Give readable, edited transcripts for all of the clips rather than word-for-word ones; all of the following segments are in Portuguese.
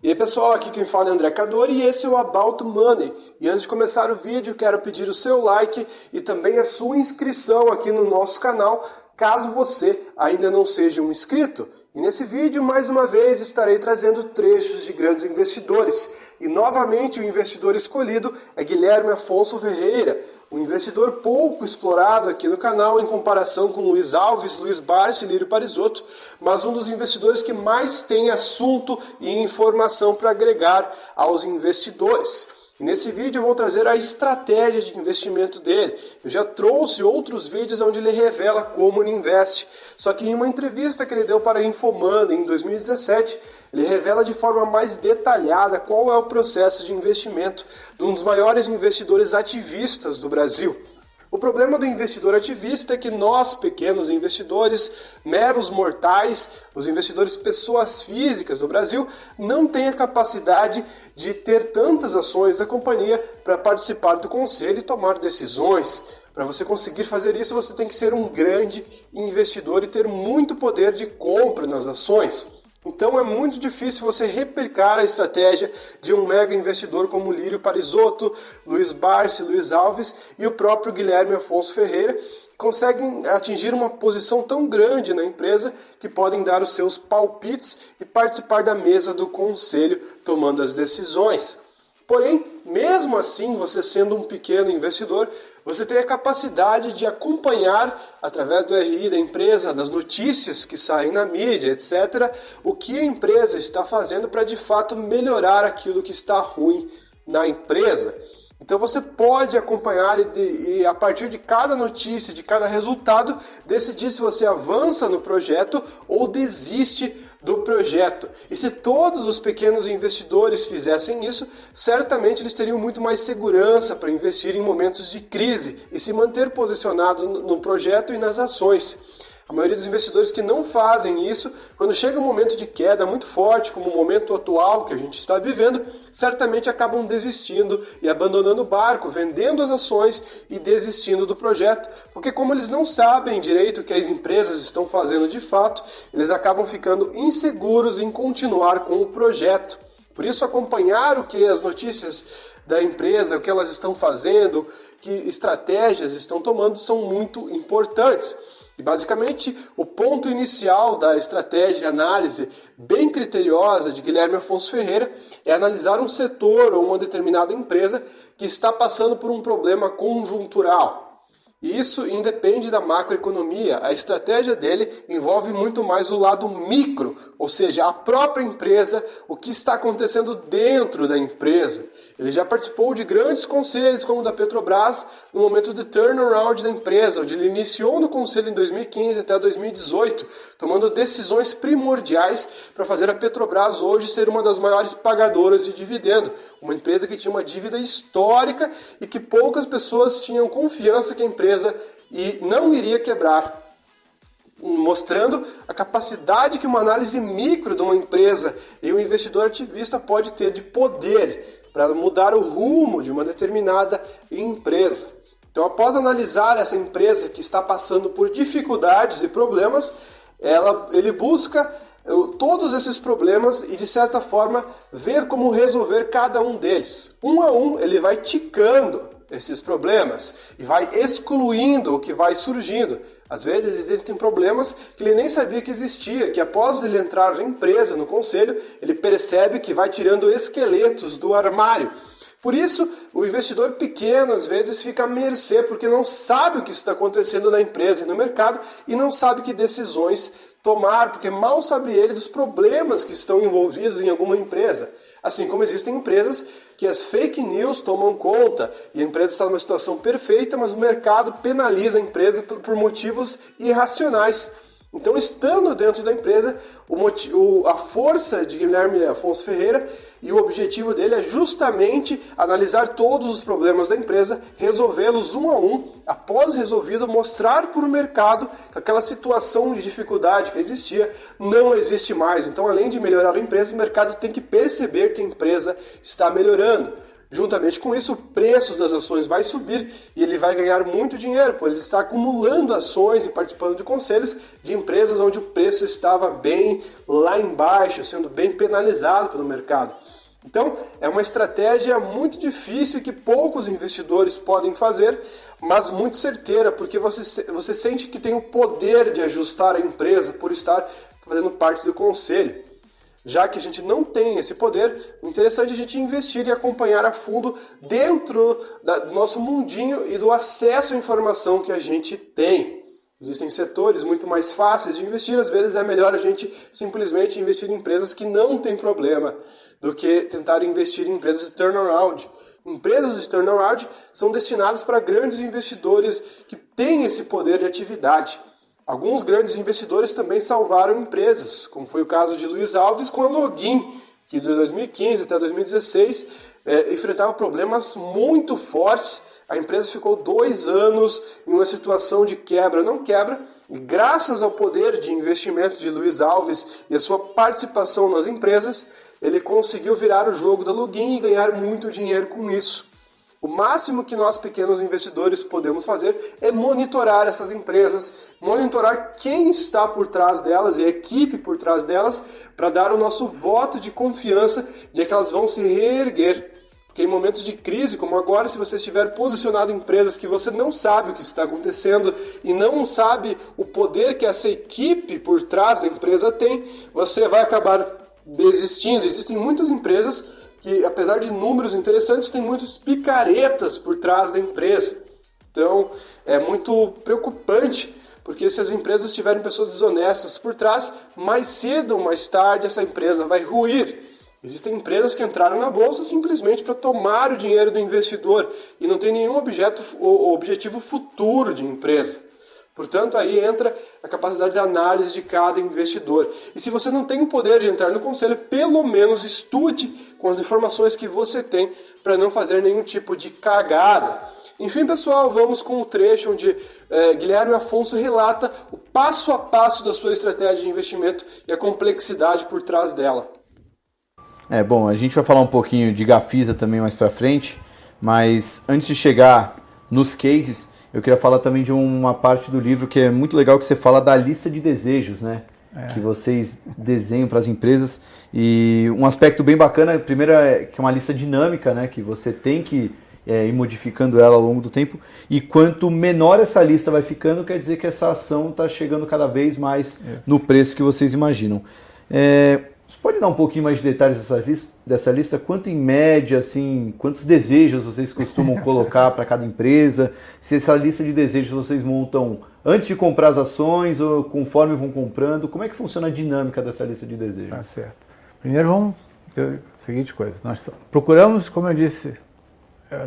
E aí pessoal, aqui quem fala é André Cadori e esse é o About Money. E antes de começar o vídeo, quero pedir o seu like e também a sua inscrição aqui no nosso canal, caso você ainda não seja um inscrito. E nesse vídeo, mais uma vez, estarei trazendo trechos de grandes investidores. E novamente o investidor escolhido é Guilherme Afonso Ferreira, um investidor pouco explorado aqui no canal em comparação com Luiz Alves, Luiz Barsi e Lírio Parisotto, mas um dos investidores que mais tem assunto e informação para agregar aos investidores. E nesse vídeo eu vou trazer a estratégia de investimento dele. Eu já trouxe outros vídeos onde ele revela como ele investe. Só que em uma entrevista que ele deu para a Infomoney em 2017, ele revela de forma mais detalhada qual é o processo de investimento de um dos maiores investidores ativistas do Brasil. O problema do investidor ativista é que nós, pequenos investidores, meros mortais, os investidores pessoas físicas do Brasil, não têm a capacidade de ter tantas ações da companhia para participar do conselho e tomar decisões. Para você conseguir fazer isso, você tem que ser um grande investidor e ter muito poder de compra nas ações. Então é muito difícil você replicar a estratégia de um mega investidor como Lírio Parisotto, Luiz Barsi, Luiz Alves e o próprio Guilherme Afonso Ferreira, que conseguem atingir uma posição tão grande na empresa que podem dar os seus palpites e participar da mesa do conselho tomando as decisões. Porém, mesmo assim, você sendo um pequeno investidor, você tem a capacidade de acompanhar, através do RI da empresa, das notícias que saem na mídia, etc., o que a empresa está fazendo para de fato melhorar aquilo que está ruim na empresa. Então você pode acompanhar e a partir de cada notícia, de cada resultado, decidir se você avança no projeto ou desiste do projeto. E se todos os pequenos investidores fizessem isso, certamente eles teriam muito mais segurança para investir em momentos de crise e se manter posicionados no projeto e nas ações. A maioria dos investidores que não fazem isso, quando chega um momento de queda muito forte, como o momento atual que a gente está vivendo, certamente acabam desistindo e abandonando o barco, vendendo as ações e desistindo do projeto, porque como eles não sabem direito o que as empresas estão fazendo de fato, eles acabam ficando inseguros em continuar com o projeto. Por isso, acompanhar o que as notícias da empresa, o que elas estão fazendo, que estratégias estão tomando, são muito importantes. E basicamente o ponto inicial da estratégia de análise bem criteriosa de Guilherme Afonso Ferreira é analisar um setor ou uma determinada empresa que está passando por um problema conjuntural. E isso independe da macroeconomia. A estratégia dele envolve muito mais o lado micro, ou seja, a própria empresa, o que está acontecendo dentro da empresa. Ele já participou de grandes conselhos, como o da Petrobras, no momento do turnaround da empresa, onde ele iniciou no conselho em 2015 até 2018, tomando decisões primordiais para fazer a Petrobras hoje ser uma das maiores pagadoras de dividendo. Uma empresa que tinha uma dívida histórica e que poucas pessoas tinham confiança que a empresa não iria quebrar, mostrando a capacidade que uma análise micro de uma empresa e um investidor ativista pode ter de poder para mudar o rumo de uma determinada empresa. Então, após analisar essa empresa que está passando por dificuldades e problemas, ele busca todos esses problemas e, de certa forma, ver como resolver cada um deles. Um a um, ele vai ticando esses problemas e vai excluindo o que vai surgindo. Às vezes existem problemas que ele nem sabia que existia, que após ele entrar na empresa, no conselho, ele percebe que vai tirando esqueletos do armário. Por isso, o investidor pequeno às vezes fica à mercê, porque não sabe o que está acontecendo na empresa e no mercado e não sabe que decisões tomar, porque mal sabe ele dos problemas que estão envolvidos em alguma empresa. Assim como existem empresas que as fake news tomam conta e a empresa está numa situação perfeita, mas o mercado penaliza a empresa por motivos irracionais. Então, estando dentro da empresa, a força de Guilherme Afonso Ferreira e o objetivo dele é justamente analisar todos os problemas da empresa, resolvê-los um a um, após resolvido, mostrar para o mercado que aquela situação de dificuldade que existia não existe mais. Então, além de melhorar a empresa, o mercado tem que perceber que a empresa está melhorando. Juntamente com isso, o preço das ações vai subir e ele vai ganhar muito dinheiro, por ele estar acumulando ações e participando de conselhos de empresas onde o preço estava bem lá embaixo, sendo bem penalizado pelo mercado. Então, é uma estratégia muito difícil que poucos investidores podem fazer, mas muito certeira, porque você sente que tem o poder de ajustar a empresa por estar fazendo parte do conselho. Já que a gente não tem esse poder, o interessante é a gente investir e acompanhar a fundo dentro do nosso mundinho e do acesso à informação que a gente tem. Existem setores muito mais fáceis de investir, às vezes é melhor a gente simplesmente investir em empresas que não tem problema do que tentar investir em empresas de turnaround. Empresas de turnaround são destinadas para grandes investidores que têm esse poder de atividade. Alguns grandes investidores também salvaram empresas, como foi o caso de Luiz Alves com a Login, que de 2015 até 2016 enfrentava problemas muito fortes. A empresa ficou 2 anos em uma situação de quebra, não quebra, e graças ao poder de investimento de Luiz Alves e a sua participação nas empresas, ele conseguiu virar o jogo da Login e ganhar muito dinheiro com isso. O máximo que nós pequenos investidores podemos fazer é monitorar essas empresas, monitorar quem está por trás delas e a equipe por trás delas, para dar o nosso voto de confiança de que elas vão se reerguer. Porque em momentos de crise, como agora, se você estiver posicionado em empresas que você não sabe o que está acontecendo e não sabe o poder que essa equipe por trás da empresa tem, você vai acabar desistindo. Existem muitas empresas que, apesar de números interessantes, tem muitos picaretas por trás da empresa. Então, é muito preocupante, porque se as empresas tiverem pessoas desonestas por trás, mais cedo ou mais tarde essa empresa vai ruir. Existem empresas que entraram na bolsa simplesmente para tomar o dinheiro do investidor e não tem nenhum objetivo futuro de empresa. Portanto, aí entra a capacidade de análise de cada investidor. E se você não tem o poder de entrar no conselho, pelo menos estude com as informações que você tem para não fazer nenhum tipo de cagada. Enfim, pessoal, vamos com o trecho onde Guilherme Afonso relata o passo a passo da sua estratégia de investimento e a complexidade por trás dela. Bom, a gente vai falar um pouquinho de Gafisa também mais para frente, mas antes de chegar nos cases, eu queria falar também de uma parte do livro que é muito legal, que você fala da lista de desejos, né? Que vocês desenham para as empresas. E um aspecto bem bacana, primeiro é que é uma lista dinâmica, né? Que você tem que ir modificando ela ao longo do tempo. E quanto menor essa lista vai ficando, quer dizer que essa ação está chegando cada vez mais no preço que vocês imaginam. Você pode dar um pouquinho mais de detalhes dessa lista? Quanto em média, assim, quantos desejos vocês costumam colocar para cada empresa? Se essa lista de desejos vocês montam antes de comprar as ações ou conforme vão comprando? Como é que funciona a dinâmica dessa lista de desejos? Tá certo. Primeiro vamos ter a seguinte coisa. Nós procuramos, como eu disse,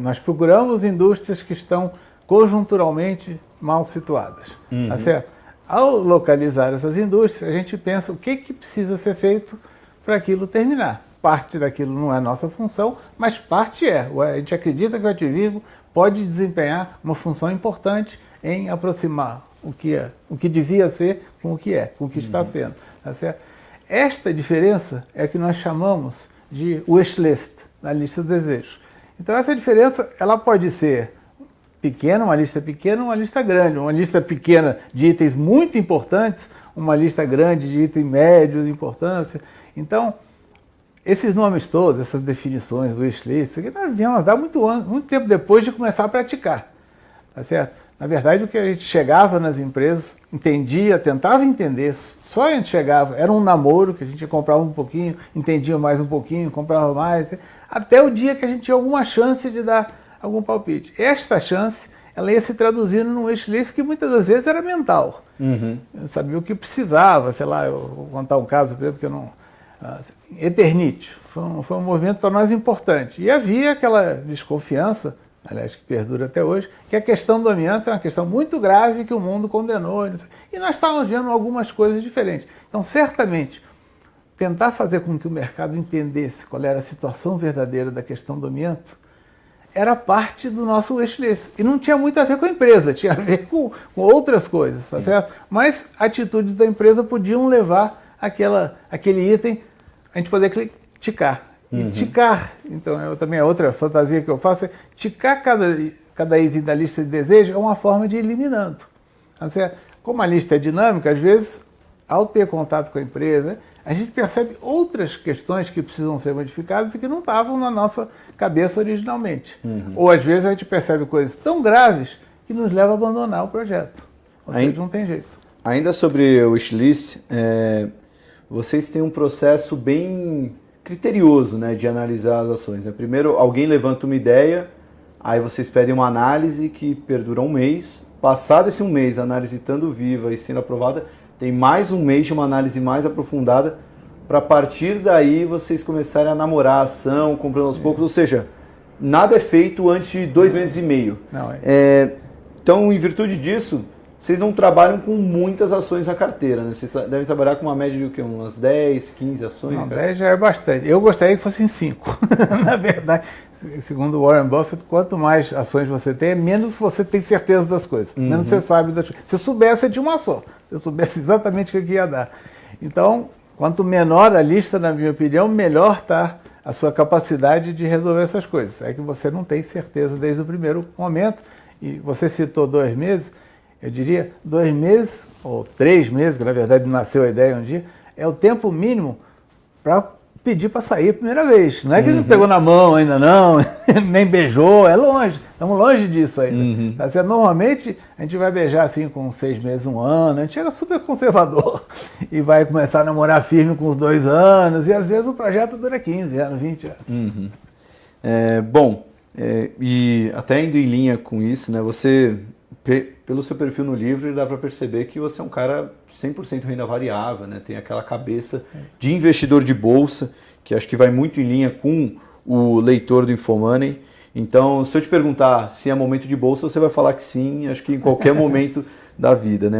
nós procuramos indústrias que estão conjunturalmente mal situadas. Tá certo? Ao localizar essas indústrias, a gente pensa o que precisa ser feito para aquilo terminar. Parte daquilo não é nossa função, mas parte é. A gente acredita que o ativismo pode desempenhar uma função importante em aproximar o que devia ser com o que é, com o que está sendo. Tá certo? Esta diferença é que nós chamamos de wishlist, na lista dos desejos. Então essa diferença ela pode ser pequena, uma lista grande, uma lista pequena de itens muito importantes, uma lista grande de itens médios de importância. Então, esses nomes todos, essas definições, wishlist, nós viemos dar muito tempo depois de começar a praticar, tá certo? Na verdade, o que a gente chegava nas empresas, entendia, tentava entender, só a gente chegava, era um namoro, que a gente comprava um pouquinho, entendia mais um pouquinho, comprava mais, até o dia que a gente tinha alguma chance de dar algum palpite. Esta chance, ela ia se traduzindo num wishlist que muitas das vezes era mental. Eu sabia o que precisava, sei lá, eu vou contar um caso, porque eu não... Eternit, foi um movimento para nós importante. E havia aquela desconfiança, aliás, que perdura até hoje, que a questão do amianto é uma questão muito grave que o mundo condenou. E nós estávamos vendo algumas coisas diferentes. Então, certamente, tentar fazer com que o mercado entendesse qual era a situação verdadeira da questão do amianto era parte do nosso wishlist. E não tinha muito a ver com a empresa, tinha a ver com outras coisas, tá certo? Mas atitudes da empresa podiam levar aquele item a gente poder criticar. E ticar, então também é outra fantasia que eu faço, é ticar cada item da lista de desejos é uma forma de ir eliminando. Como a lista é dinâmica, às vezes, ao ter contato com a empresa, a gente percebe outras questões que precisam ser modificadas e que não estavam na nossa cabeça originalmente. Ou às vezes a gente percebe coisas tão graves que nos leva a abandonar o projeto. Ou seja, não tem jeito. Ainda sobre o wishlist, vocês têm um processo bem criterioso, né, de analisar as ações. Né? Primeiro, alguém levanta uma ideia, aí vocês pedem uma análise que perdura um mês. Passado esse um mês, a análise estando viva e sendo aprovada, tem mais um mês de uma análise mais aprofundada para a partir daí vocês começarem a namorar a ação, comprando aos poucos. Ou seja, nada é feito antes de 2 meses e meio. Então, em virtude disso, vocês não trabalham com muitas ações na carteira, né? Vocês devem trabalhar com uma média de o quê? Umas 10, 15 ações? Não, 10 já é bastante. Eu gostaria que fossem 5. Na verdade, segundo Warren Buffett, quanto mais ações você tem, menos você tem certeza das coisas. Menos você sabe das coisas. Se soubesse de uma só, se eu soubesse exatamente o que ia dar. Então, quanto menor a lista, na minha opinião, melhor está a sua capacidade de resolver essas coisas. É que você não tem certeza desde o primeiro momento. E você citou 2 meses. Eu diria 2 meses ou 3 meses, que na verdade nasceu a ideia um dia, é o tempo mínimo para pedir para sair a primeira vez. Não é que ele pegou na mão ainda não, nem beijou, é longe, estamos longe disso ainda. Normalmente a gente vai beijar assim com 6 meses, 1 ano, a gente chega super conservador e vai começar a namorar firme com os 2 anos e às vezes o projeto dura 15 anos, 20 anos. E até indo em linha com isso, né, você... Pelo seu perfil no livro, dá para perceber que você é um cara 100% renda variável, né? Tem aquela cabeça de investidor de bolsa, que acho que vai muito em linha com o leitor do Infomoney. Então, se eu te perguntar se é momento de bolsa, você vai falar que sim, acho que em qualquer momento da vida, né?